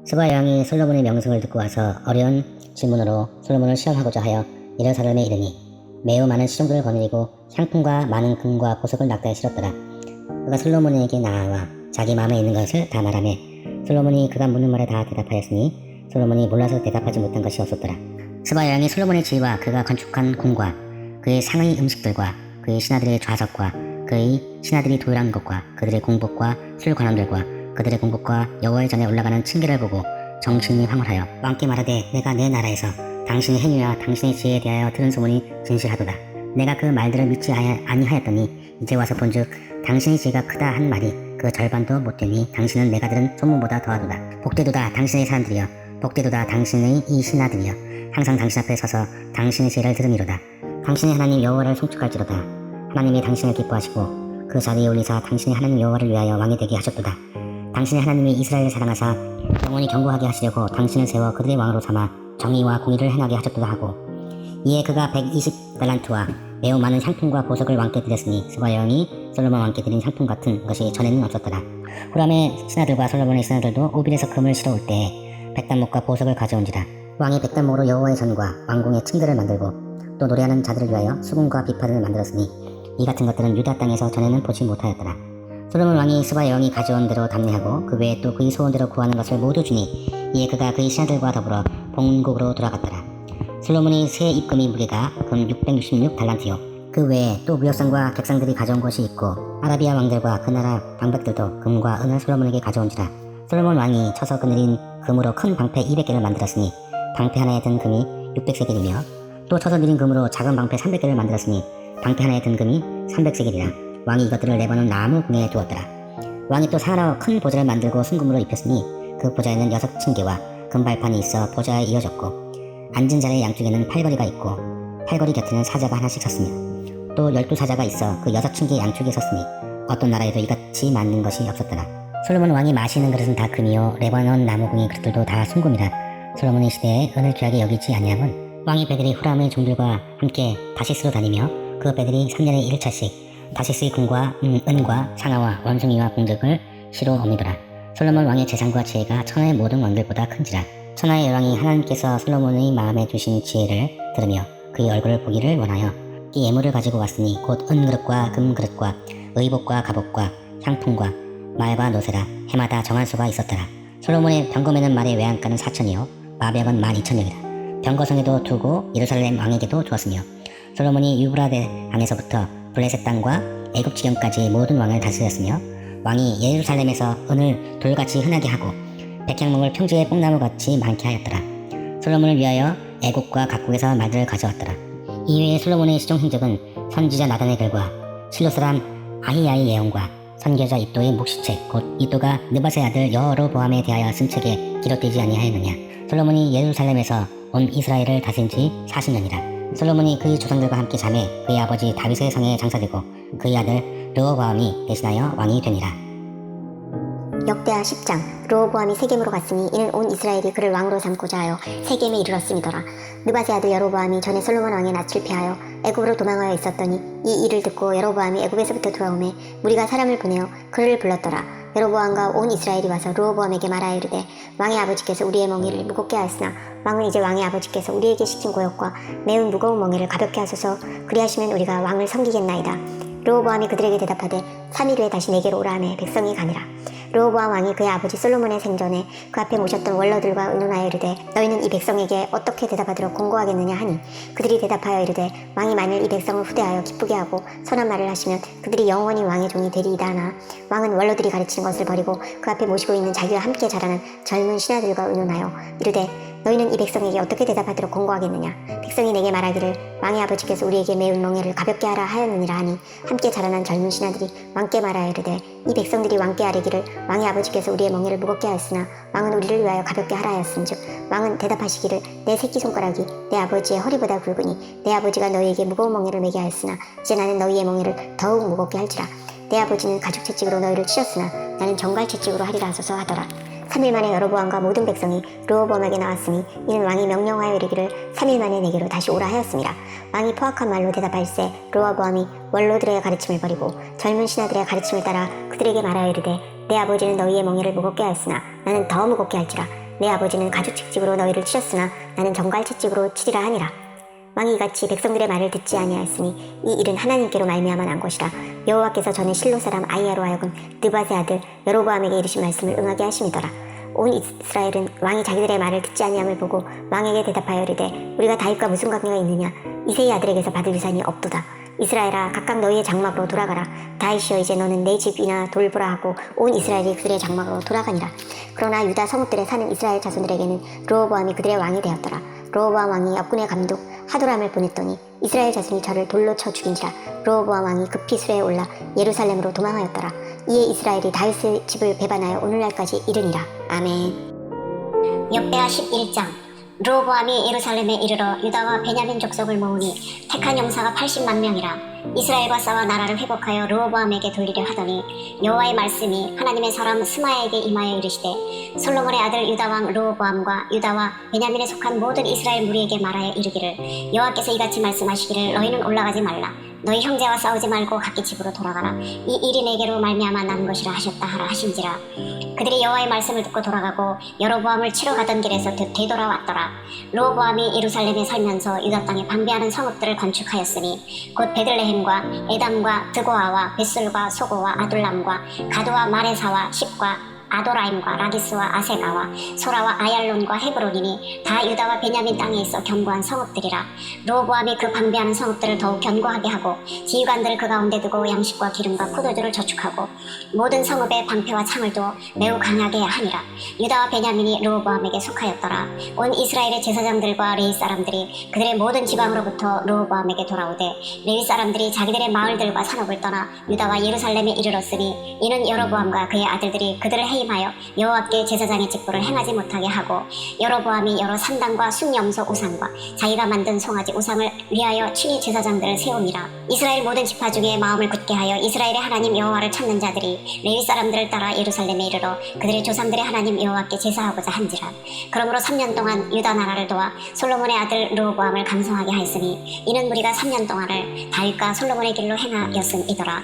스바 여왕이 솔로몬의 명승을 듣고 와서 어려운 질문으로 솔로몬을 시험하고자 하여 예루살렘에 이르니 매우 많은 시종들을 거느리고 향품과 많은 금과 보석을 낙타에 실었더라. 그가 솔로몬에게 나아와 자기 마음에 있는 것을 다 말하매 솔로몬이 그가 묻는 말에 다 대답하였으니 솔로몬이 몰라서 대답하지 못한 것이 없었더라. 스바 여왕이 솔로몬의 지혜와 그가 건축한 궁과 그의 상의 음식들과 그의 신하들의 좌석과 그의 신하들이 도열한 것과 그들의 공복과 술 관원들과 그들의 공복과 여호와의 전에 올라가는 층계를 보고 정신이 황홀하여 왕께 말하되 내가 내 나라에서 당신의 행위와 당신의 지혜에 대하여 들은 소문이 진실하도다. 내가 그 말들을 믿지 아니하였더니 이제 와서 본즉 당신의 지혜가 크다 한 말이 그 절반도 못되니 당신은 내가 들은 소문보다 더하도다. 복되도다 당신의 사람들이여, 복되도다 당신의 이 신하들이여, 항상 당신 앞에 서서 당신의 지혜를 들으미로다. 당신의 하나님 여호와를 송축할지로다. 하나님이 당신을 기뻐하시고 그 자리에 올리사 당신의 하나님 여호와를 위하여 왕이 되게 하셨도다. 당신의 하나님이 이스라엘을 사랑하사 영원히 견고하게 하시려고 당신을 세워 그들의 왕으로 삼아 정의와 공의를 행하게 하셨도다 하고, 이에 그가 120달란트와 매우 많은 향품과 보석을 왕께 드렸으니 스바 여왕이 솔로몬 왕께 드린 향품 같은 것이 전에는 없었더라. 후람의 신하들과 솔로몬의 신하들도 오빌에서 금을 실어올 때에 백단목과 보석을 가져온지라. 왕이 백단목으로 여호와의 전과 왕궁의 층들을 만들고 또 노래하는 자들을 위하여 수금과 비파를 만들었으니 이 같은 것들은 유다 땅에서 전에는 보지 못하였더라. 솔로몬 왕이 스바 여왕이 가져온 대로 답례하고 그 외에 또 그의 소원대로 구하는 것을 모두 주니 이에 그가 그의 신하들과 더불어 본국으로 돌아갔더라. 솔로몬이 새 입금의 무게가 금 666달란트요. 그 외에 또 무역상과 객상들이 가져온 것이 있고 아라비아 왕들과 그 나라 방백들도 금과 은을 솔로몬에게 가져온지라. 솔로몬 왕이 쳐서 그늘인 금으로 큰 방패 200개를 만들었으니 방패 하나에 든 금이 600세겔이며 또 쳐서 느린 금으로 작은 방패 300개를 만들었으니 방패 하나에 든 금이 300세겔이라. 왕이 이것들을 레바논 나무 궁에 두었더라. 왕이 또 사러 큰 보좌를 만들고 순금으로 입혔으니 그 보좌에는 6층계와 금발판이 있어 보좌에 이어졌고 앉은 자리의 양쪽에는 팔걸이가 있고 팔걸이 곁에는 사자가 하나씩 섰으며 또 12사자가 있어 그 6층계 양쪽에 섰으니 어떤 나라에도 이같이 많은 것이 없었더라. 솔로몬 왕이 마시는 그릇은 다 금이요 레바논 나무궁의 그릇들도 다 순금이라. 솔로몬의 시대에 은을 귀하게 여기지 아니함은 왕의 배들이 후람의 종들과 함께 다시스로 다니며 그 배들이 3년에 1차씩 다시스의 금과 은과 상아와 원숭이와 공적을 시로 옮기더라. 솔로몬 왕의 재산과 지혜가 천하의 모든 왕들보다 큰지라. 천하의 여왕이 하나님께서 솔로몬의 마음에 주신 지혜를 들으며 그의 얼굴을 보기를 원하여 이 예물을 가지고 왔으니 곧 은그릇과 금그릇과 의복과 갑옷과 향품과 말과 노새라. 해마다 정한 수가 있었더라. 솔로몬의 병거매는 말의 외양가는 4천이요 마벽은 12,000여이라. 병거성에도 두고 예루살렘 왕에게도 주었으며 솔로몬이 유브라데 강에서부터 블레셋 땅과 애굽 지경까지 모든 왕을 다스렸으며 왕이 예루살렘에서 은을 돌같이 흔하게 하고 백향목을 평지의 뽕나무같이 많게 하였더라. 솔로몬을 위하여 애국과 각국에서 말들을 가져왔더라. 이외에 솔로몬의 시종 행적은 선지자 나단의 글과 실로 사람 아히야의 예언과 선교자 이도의 묵시책 곧 이도가 느밧의 아들 여로보암에 대하여 쓴 책에 기록되지 아니하였느냐. 솔로몬이 예루살렘에서 온 이스라엘을 다스린 지 40년이라. 솔로몬이 그의 조상들과 함께 자매 그의 아버지 다윗의 성에 장사되고 그의 아들 르호보암이 대신하여 왕이 되니라. 역대하 10장. 르호보암이 세겜으로 갔으니 이는 온 이스라엘이 그를 왕으로 삼고자 하여 세겜에 이르렀음이더라. 느밧의 아들 여로보암이 전에 솔로몬 왕의 낯을 피하여 애굽으로 도망하여 있었더니 이 일을 듣고 여로보암이 애굽에서부터 돌아오매 무리가 사람을 보내어 그를 불렀더라. 여로보암과 온 이스라엘이 와서 르호보암에게 말하여 이르되 왕의 아버지께서 우리의 멍에를 무겁게 하였으나 왕은 이제 왕의 아버지께서 우리에게 시킨 고역과 매우 무거운 멍에를 가볍게 하소서. 그리하시면 우리가 왕을 섬기겠나이다. 르호보암이 그들에게 대답하되 3일 후에 다시 내게로 오라 하매 백성이 가니라. 르호보암 왕이 그의 아버지 솔로몬의 생전에 그 앞에 모셨던 원로들과 의논하여 이르되 너희는 이 백성에게 어떻게 대답하도록 공고하겠느냐 하니 그들이 대답하여 이르되 왕이 만일 이 백성을 후대하여 기쁘게 하고 선한 말을 하시면 그들이 영원히 왕의 종이 되리이다 하나 왕은 원로들이 가르치는 것을 버리고 그 앞에 모시고 있는 자기와 함께 자라는 젊은 신하들과 의논하여 이르되 너희는 이 백성에게 어떻게 대답하도록 공고하겠느냐. 백성이 내게 말하기를 왕의 아버지께서 우리에게 매운 멍에를 가볍게 하라 하였느니라 하니 함께 자라난 젊은 신하들이 왕께 말하여 이르되 이 백성들이 왕께 아뢰기를 왕의 아버지께서 우리의 멍에를 무겁게 하였으나 왕은 우리를 위하여 가볍게 하라 하였은즉 왕은 대답하시기를 내 새끼손가락이 내 아버지의 허리보다 굵으니 내 아버지가 너희에게 무거운 멍에를 매게 하였으나 이제 나는 너희의 멍에를 더욱 무겁게 할지라. 내 아버지는 가죽 채찍으로 너희를 치셨으나 나는 정갈 채찍으로 하리라 하소서 하더라. 3일 만에 여로보암과 모든 백성이 르호보암에게 나왔으니 이는 왕이 명령하여 이르기를 3일 만에 내게로 다시 오라 하였습니다. 왕이 포악한 말로 대답할세 르호보암이 원로들의 가르침을 버리고 젊은 신하들의 가르침을 따라 그들에게 말하여 이르되 내 아버지는 너희의 멍에를 무겁게 하였으나 나는 더 무겁게 할지라. 내 아버지는 가죽 채찍으로 너희를 치셨으나 나는 정갈 채찍으로 치리라 하니라. 왕이 이같이 백성들의 말을 듣지 아니하였으니 이 일은 하나님께로 말미암아 난 것이라. 여호와께서 전에 실로 사람 아이야로 하여금 느밧의 아들 여로보암에게 이르신 말씀을 응하게 하심이더라. 온 이스라엘은 왕이 자기들의 말을 듣지 아니함을 보고 왕에게 대답하여 이르되 우리가 다윗과 무슨 관계가 있느냐. 이새의 아들에게서 받을 유산이 없도다. 이스라엘아 각각 너희의 장막으로 돌아가라. 다윗이여 이제 너는 내 집이나 돌보라 하고 온 이스라엘이 그들의 장막으로 돌아가니라. 그러나 유다 성읍들에 사는 이스라엘 자손들에게는 르호보암이 그들의 왕이 되었더라. 르호보암 왕이 역군의 감독 하도람을 보냈더니 이스라엘 자손이 저를 돌로 쳐 죽인지라. 르호보암 왕이 급히 수레에 올라 예루살렘으로 도망하였더라. 이에 이스라엘이 다윗의 집을 배반하여 오늘날까지 이르니라. 아멘. 역대하 11장. 르호보암이 예루살렘에 이르러 유다와 베냐민 족속을 모으니 택한 용사가 80만 명이라. 이스라엘과 싸워 나라를 회복하여 르호보암에게 돌리려 하더니 여호와의 말씀이 하나님의 사람 스마야에게 임하여 이르시되 솔로몬의 아들 유다왕 르호보암과 유다와 베냐민에 속한 모든 이스라엘 무리에게 말하여 이르기를 여호와께서 이같이 말씀하시기를 너희는 올라가지 말라. 너희 형제와 싸우지 말고 각기 집으로 돌아가라. 이 일이 내게로 말미암아 난 것이라 하셨다 하라 하신지라. 그들이 여호와의 말씀을 듣고 돌아가고 여로보암을 치러 가던 길에서 되돌아왔더라. 르호보암이 예루살렘에 살면서 유다 땅에 방비하는 성읍들을 건축하였으니 곧 베들레헴과 에담과 드고아와 벳술과 소고와 아둘람과 가도와 마레사와 십과 아도라임과 라기스와 아세가와 소라와 아얄론과 헤브론이니 다 유다와 베냐민 땅에 있어 견고한 성읍들이라. 르호보암이 그 방비하는 성읍들을 더욱 견고하게 하고 지휘관들을 그 가운데 두고 양식과 기름과 포도주를 저축하고 모든 성읍에 방패와 창을 두어 매우 강하게 하니라. 유다와 베냐민이 르호보암에게 속하였더라. 온 이스라엘의 제사장들과 레위 사람들이 그들의 모든 지방으로부터 르호보암에게 돌아오되 레위 사람들이 자기들의 마을들과 산업을 떠나 유다와 예루살렘에 이르렀으니 이는 여로보암과 그의 아들들이 그들을 해임하여 여호와께 제사장의 직분을 행하지 못하게 하고 여로보암이 여러 산당과 순염소 우상과 자기가 만든 송아지 우상을 위하여 친히 제사장들을 세우니라. 이스라엘 모든 지파 중에 마음을 굳게 하여 이스라엘의 하나님 여호와를 찾는 자들이 레위 사람들을 따라 예루살렘에 이르러 그들의 조상들의 하나님 여호와께 제사하고자 한지라. 그러므로 3년 동안 유다 나라를 도와 솔로몬의 아들 르호보암을 강성하게 하였으니 이는 무리가 3년 동안을 다윗과 솔로몬의 길로 행하였음이더라.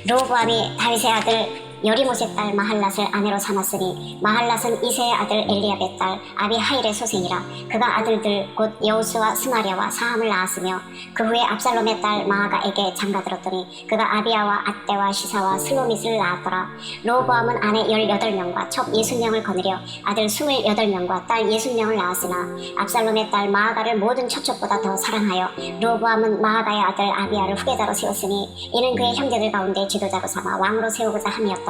르호보암이 다윗의 아들 여리못의 딸 마할랏을 아내로 삼았으니 마할랏은 이새의 아들 엘리압의 딸 아비하일의 소생이라. 그가 아들들 곧 여우스와 스마랴와 사함을 낳았으며 그 후에 압살롬의 딸 마아가에게 장가들었더니 그가 아비야와 앗대와 시사와 슬로밋을 낳았더라. 르호보암은 아내 18명과 첩 60명을 거느려 아들 28명과 딸 60명을 낳았으나 압살롬의 딸 마아가를 모든 처첩보다 더 사랑하여 르호보암은 마아가의 아들 아비야를 후계자로 세웠으니 이는 그의 형제들 가운데 지도자로 삼아 왕으로 세우고자 함이었더라.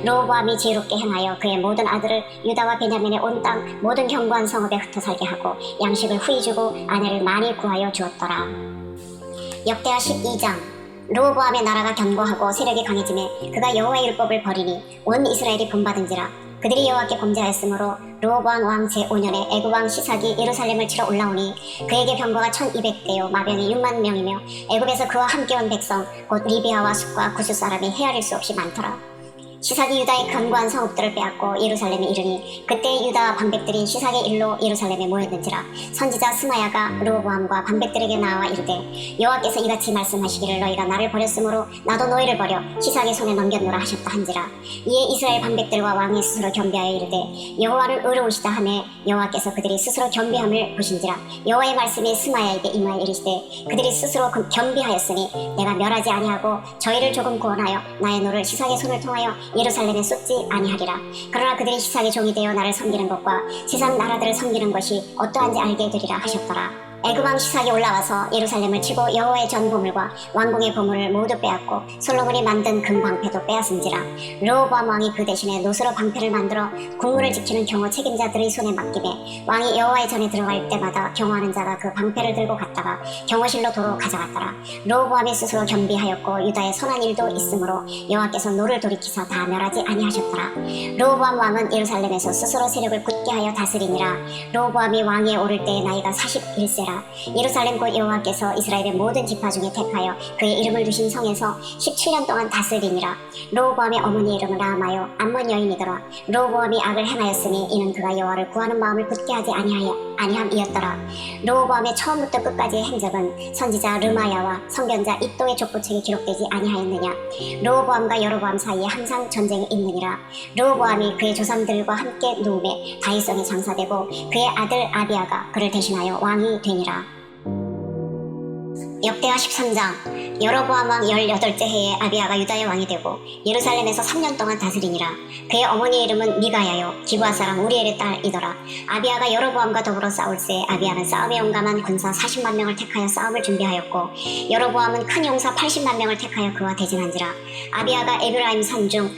르호보암이 지혜롭게 행하여 그의 모든 아들을 유다와 베냐민의 온 땅 모든 견고한 성읍에 흩어 살게 하고 양식을 후히 주고 아내를 많이 구하여 주었더라. 역대하 12장. 르호보암의 나라가 견고하고 세력이 강해지매 그가 여호와의 율법을 버리니 온 이스라엘이 본받은지라. 그들이 여호와께 범죄하였으므로 르호보암 왕 제5년에 애굽 왕 시삭이 예루살렘을 치러 올라오니 그에게 병거가 1200대요 마병이 6만 명이며 애굽에서 그와 함께 온 백성 곧 리비아와 숫과 구스 사람이 헤아릴 수 없이 많더라. 시삭이 유다의 견고한 성읍들을 빼앗고 예루살렘에 이르니 그때 유다 방백들이 시삭의 일로 예루살렘에 모였는지라. 선지자 스마야가 르호보암과 방백들에게 나와 이르되 여호와께서 이같이 말씀하시기를 너희가 나를 버렸으므로 나도 너희를 버려 시삭의 손에 넘겼노라 하셨다 한지라. 이에 이스라엘 방백들과 왕이 스스로 겸비하여 이르되 여호와는 의로우시다 하매 여호와께서 그들이 스스로 겸비함을 보신지라. 여호와의 말씀이 스마야에게 임하여 이르시되 그들이 스스로 겸비하였으니 내가 멸하지 아니하고 저희를 조금 구원하여 나의 노를 시삭의 손을 통하여 예루살렘에 쏟지 아니하리라. 그러나 그들이 시삭의 종이 되어 나를 섬기는 것과 세상 나라들을 섬기는 것이 어떠한지 알게 되리라 하셨더라. 애굽 왕 시삭이 올라와서 예루살렘을 치고 여호와의 전 보물과 왕궁의 보물을 모두 빼앗고 솔로몬이 만든 금 방패도 빼앗은지라. 르호보암 왕이 그 대신에 노스로 방패를 만들어 국문을 지키는 경호 책임자들의 손에 맡기매 왕이 여호와의 전에 들어갈 때마다 경호하는 자가 그 방패를 들고 갔다가 경호실로 도로 가져갔더라. 르호보암이 스스로 겸비하였고 유다에 선한 일도 있으므로 여호와께서 노를 돌이키사 다 멸하지 아니하셨더라. 르호보암 왕은 예루살렘에서 스스로 세력을 굳게 하여 다스리니라. 르호보암이 왕위에 오를 때의 나이가 41세라. 예루살렘 곧 여호와께서 이스라엘의 모든 지파 중에 택하여 그의 이름을 두신 성에서 17년 동안 다스리니라. 르호보암의 어머니 이름은 라마요 암몬 여인이더라. 르호보암이 악을 행하였으니 이는 그가 여호와를 구하는 마음을 굳게 하지 아니함이었더라. 르호보암의 처음부터 끝까지의 행적은 선지자 르마야와 선견자 이도의 족보책에 기록되지 아니하였느냐. 르호보암과 여로보암 사이에 항상 전쟁이 있느니라. 르호보암이 그의 조상들과 함께 누움에 다윗성에 장사되고 그의 아들 아비야가 그를 대신하여 왕이 되니라. 역대하 13장. 여로보암 왕 18째 해에 아비야가 유다의 왕이 되고 예루살렘에서 3년 동안 다스리니라. 그의 어머니의 이름은 미가야요 기브아 사람 우리엘의 딸이더라. 아비야가 여로보암과 더불어 싸울새 아비야는 싸움에 용감한 군사 40만 명을 택하여 싸움을 준비하였고 여로보암은 큰 용사 80만 명을 택하여 그와 대진한지라. 아비야가 에브라임 산중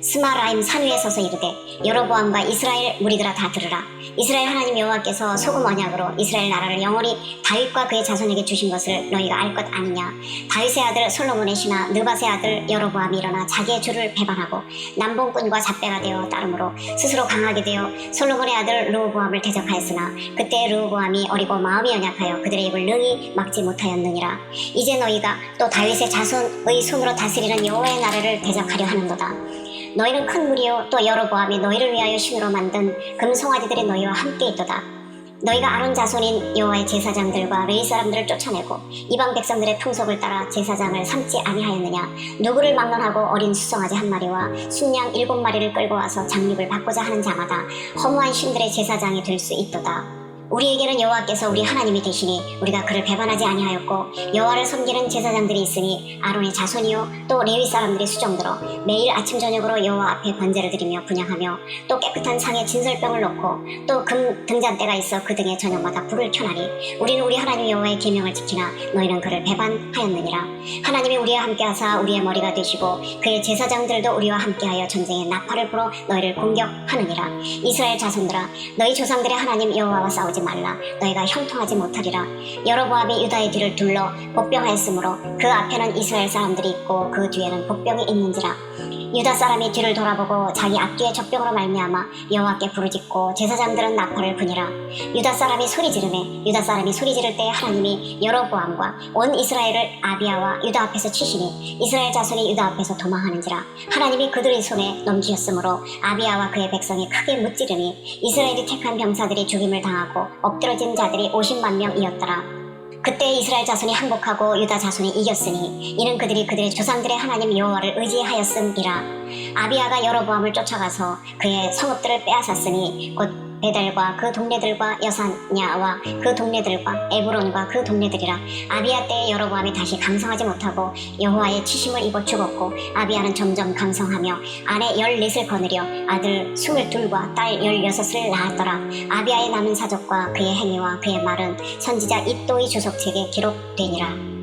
스마라임 산 위에 서서 이르되 여로보암과 이스라엘 무리들아 다 들으라. 이스라엘 하나님 여호와께서 소금 언약으로 이스라엘 나라를 영원히 다윗과 그의 자손에게 주신 것을 너희가 알 것 아니냐. 다윗의 아들 솔로몬의 신하 느밧의 아들 여로보암이 일어나 자기의 주를 배반하고 남봉꾼과 잡배가 되어 따름으로 스스로 강하게 되어 솔로몬의 아들 르호보암을 대적하였으나 그때 르호보암이 어리고 마음이 연약하여 그들의 입을 능히 막지 못하였느니라. 이제 너희가 또 다윗의 자손의 손으로 다스리는 여호와의 나라를 대적하려 하는도다. 너희는 큰 무리요 또 여로보암이 너희를 위하여 신으로 만든 금송아지들이 너희와 함께 있도다. 너희가 아론 자손인 여호와의 제사장들과 레위 사람들을 쫓아내고 이방 백성들의 풍속을 따라 제사장을 삼지 아니하였느냐. 누구를 막론하고 어린 수송아지 한 마리와 순양 7마리를 끌고 와서 장립을 받고자 하는 자마다 허무한 신들의 제사장이 될 수 있도다. 우리에게는 여호와께서 우리 하나님이 되시니 우리가 그를 배반하지 아니하였고 여호와를 섬기는 제사장들이 있으니 아론의 자손이요 또 레위 사람들이 수종들어 매일 아침 저녁으로 여호와 앞에 번제를 드리며 분향하며 또 깨끗한 상에 진설병을 놓고 또 금 등잔대가 있어 그 등에 저녁마다 불을 켜나니 우리는 우리 하나님 여호와의 계명을 지키나 너희는 그를 배반하였느니라. 하나님이 우리와 함께하사 우리의 머리가 되시고 그의 제사장들도 우리와 함께하여 전쟁에 나팔을 불어 너희를 공격하느니라. 이스라엘 자손들아 너희 조상들의 하나님 여호와와 싸우지 말라. 너희가 형통하지 못하리라. 여로보암이 유다의 뒤를 둘러 복병하였으므로 그 앞에는 이스라엘 사람들이 있고 그 뒤에는 복병이 있는지라. 유다 사람이 뒤를 돌아보고 자기 앞뒤에 적병으로 말미암아 여호와께 부르짖고 제사장들은 나팔을 부니라. 유다 사람이 소리 지르매 유다 사람이 소리 지를 때 하나님이 여로보암과 온 이스라엘을 아비야와 유다 앞에서 치시니 이스라엘 자손이 유다 앞에서 도망하는지라. 하나님이 그들의 손에 넘기셨으므로 아비야와 그의 백성이 크게 무찌르니 이스라엘이 택한 병사들이 죽임을 당하고 엎드러진 자들이 50만 명이었더라. 그때 이스라엘 자손이 항복하고 유다 자손이 이겼으니 이는 그들이 그들의 조상들의 하나님 여호와를 의지하였음이라. 아비야가 여로보암을 쫓아가서 그의 성읍들을 빼앗았으니 곧 베델과 그 동네들과 여사냐와 그 동네들과 에브론과 그 동네들이라. 아비야 때에 여로보암이 다시 강성하지 못하고 여호와의 치심을 입어 죽었고 아비야는 점점 강성하며 아내 14을 거느려 아들 22과 딸 16을 낳았더라. 아비야의 남은 사적과 그의 행위와 그의 말은 선지자 이도의 주석책에 기록되니라.